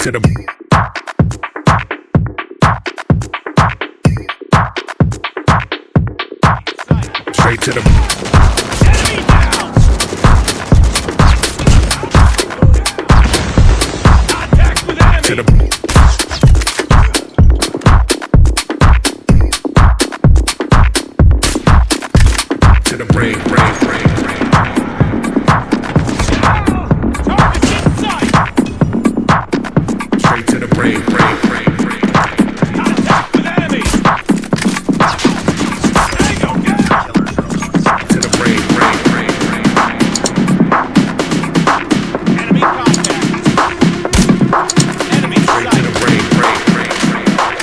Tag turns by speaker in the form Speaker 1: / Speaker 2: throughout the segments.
Speaker 1: to the straight to the
Speaker 2: Enemy down! Contact with enemy!
Speaker 1: to the brain.
Speaker 2: Target's in sight!
Speaker 1: Straight to the brain.
Speaker 2: Contact with enemy! Tango down!
Speaker 1: To the brain.
Speaker 2: Enemy contact! Enemy
Speaker 1: Straight to
Speaker 2: sight!
Speaker 1: the brain.
Speaker 2: Target's in sight!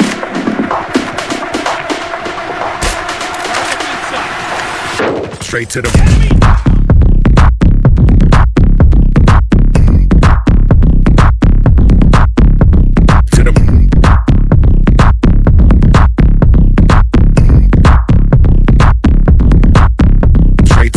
Speaker 1: Straight to the
Speaker 2: Enemy!
Speaker 1: to the straight to the to the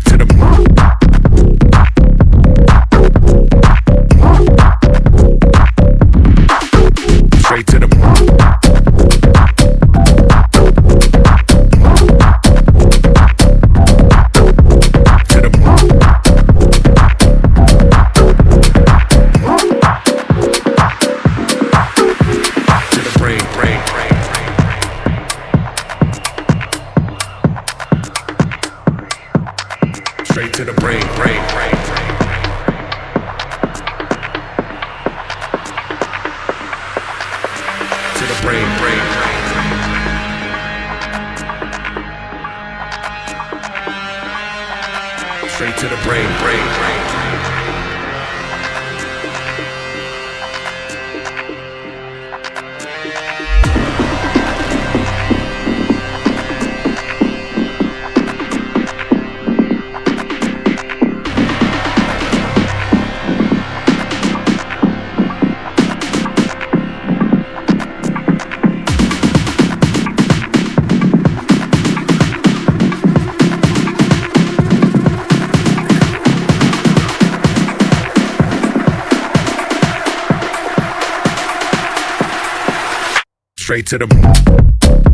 Speaker 1: to the straight to the to the to the brain. Straight to the brain. To the brain. Straight to the brain. Straight to the